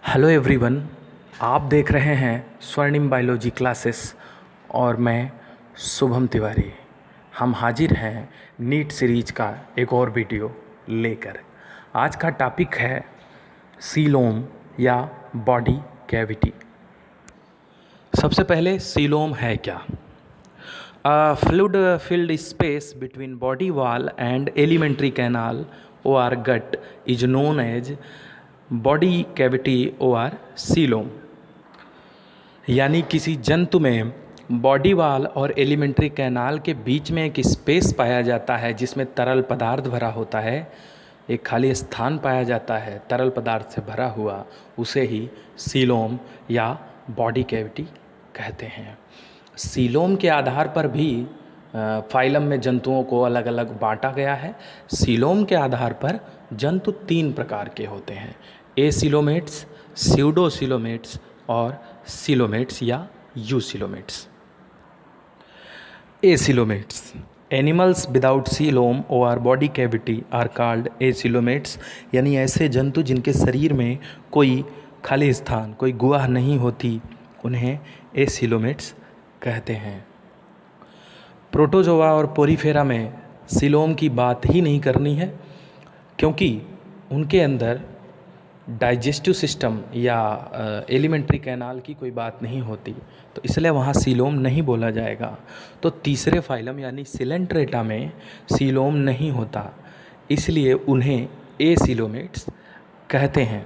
Hello everyone, आप देख रहे हैं स्वर्णिम बायोलॉजी क्लासेस और मैं शुभम तिवारी। हम हाजिर हैं नीट सीरीज का एक और वीडियो लेकर। आज का टॉपिक है सीलोम या बॉडी कैविटी। सबसे पहले सीलोम है क्या? Fluid filled space between body wall and alimentary canal और gut is known as body cavity और सीलोम। यानी किसी जंतु में बॉडी वॉल और एलिमेंट्री कैनाल के बीच में एक स्पेस पाया जाता है जिसमें तरल पदार्थ भरा होता है, एक खाली स्थान पाया जाता है तरल पदार्थ से भरा हुआ, उसे ही सीलोम या बॉडी कैविटी कहते हैं। सीलोम के आधार पर भी फाइलम में जंतुओं को अलग अलग बांटा गया है। सीलोम के आधार पर जंतु 3 प्रकार के होते हैं: एसीलोमेट्स, स्यूडोसीलोमेट्स और सीलोमेट्स या यूसीलोमेट्स। एसीलोमेट्स, एनिमल्स विदाउट सीलोम और बॉडी कैविटी आर कॉल्ड एसीलोमेट्स। यानी ऐसे जंतु जिनके शरीर में कोई खाली स्थान, कोई गुहा नहीं होती, उन्हें एसीलोमेट्स कहते हैं। प्रोटोजोआ और पोरीफेरा में सीलोम की बात ही नहीं करनी है, क्योंकि उनके अंदर डाइजेस्टिव सिस्टम या एलिमेंट्री कैनाल की कोई बात नहीं होती, तो इसलिए वहाँ सीलोम नहीं बोला जाएगा। तो तीसरे फाइलम यानी सिलेंट्रेटा में सीलोम नहीं होता, इसलिए उन्हें एसीलोमेट्स कहते हैं।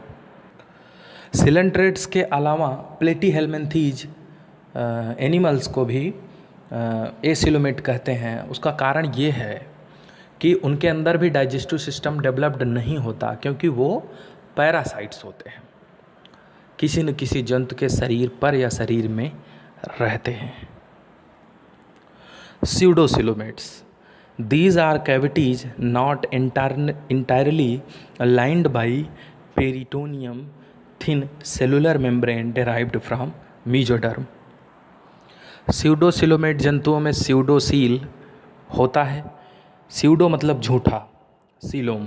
सिलेंट्रेट्स के अलावा प्लेटीहेल्मिन्थीज एनिमल्स को भी एसीलोमेट कहते हैं। उसका कारण ये है कि उनके अंदर भी डाइजेस्टिव सिस्टम डेवलप्ड नहीं होता, क्योंकि वो पैरासाइट्स होते हैं, किसी न किसी जंतु के शरीर पर या शरीर में रहते हैं। Pseudocoelomates, these are cavities not entirely lined by peritoneum thin cellular membrane derived from mesoderm। Pseudocoelomate जंतुओं में स्यूडोसील होता है। स्यूडो मतलब झूठा, सीलोम,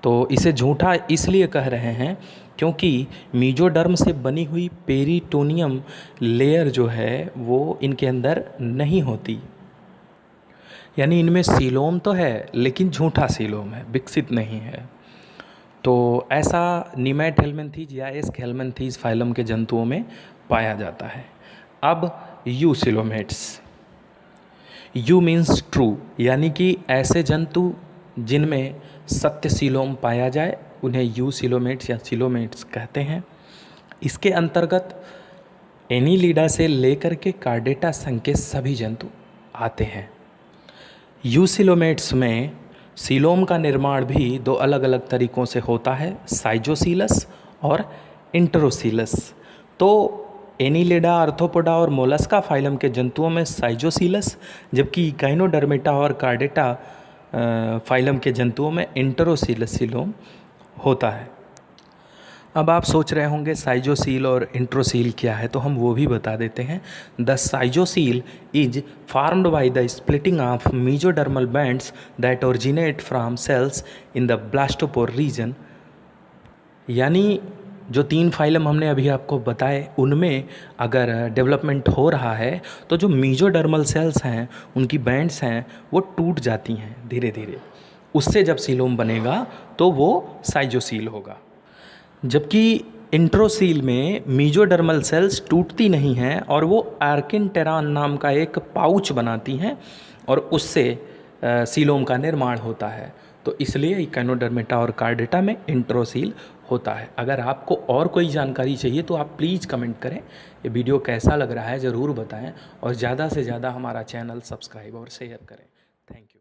तो इसे झूठा इसलिए कह रहे हैं क्योंकि मीजोडर्म से बनी हुई पेरिटोनियम लेयर जो है वो इनके अंदर नहीं होती। यानी इनमें सीलोम तो है लेकिन झूठा सीलोम है, विकसित नहीं है। तो ऐसा नीमैट हेल्मिन्थीज या एस्क हेल्मिन्थीज फाइलम के जंतुओं में पाया जाता है। अब यूसीलोमेट्स, यू मीन्स ट्रू, यानी कि ऐसे जंतु जिनमें सत्य सीलोम पाया जाए उन्हें यूसीलोमेट्स या सीलोमेट्स कहते हैं। इसके अंतर्गत एनीलिडा से लेकर के कार्डेटा संघ के सभी जंतु आते हैं। यूसीलोमेट्स में सीलोम का निर्माण भी 2 अलग अलग तरीक़ों से होता है, साइजोसीलस और इंटरोसीलस। तो एनीलिडा, आर्थ्रोपोडा और मोलस्का फाइलम के जंतुओं में साइजोसीलस, जबकि गाइनोडर्मेटा और कार्डेटा फाइलम के जंतुओं में इंटरोसीलस सीलोम होता है। अब आप सोच रहे होंगे साइजोसील और इंट्रोसील क्या है, तो हम वो भी बता देते हैं। द साइजोसील is formed by the splitting of mesodermal bands that originate from cells in the blastopore region. यानी जो 3 फाइलम हमने अभी आपको बताए, उनमें अगर डेवलपमेंट हो रहा है तो जो मेसोडर्मल सेल्स हैं, उनकी बैंड्स हैं, वो टूट जाती हैं धीरे धीरे। उससे जब सीलोम बनेगा तो वो साइजोसील होगा। जबकि इंट्रोसील में मेसोडर्मल सेल्स टूटती नहीं हैं और वो आर्किनटेरान नाम का एक पाउच बनाती हैं और उससे सीलोम का निर्माण होता है। तो इसलिए गाइनोडर्मेटा और कार्डेटा में इंट्रोसील होता है। अगर आपको और कोई जानकारी चाहिए तो आप प्लीज़ कमेंट करें। ये वीडियो कैसा लग रहा है ज़रूर बताएं और ज़्यादा से ज़्यादा हमारा चैनल सब्सक्राइब और शेयर करें। Thank you.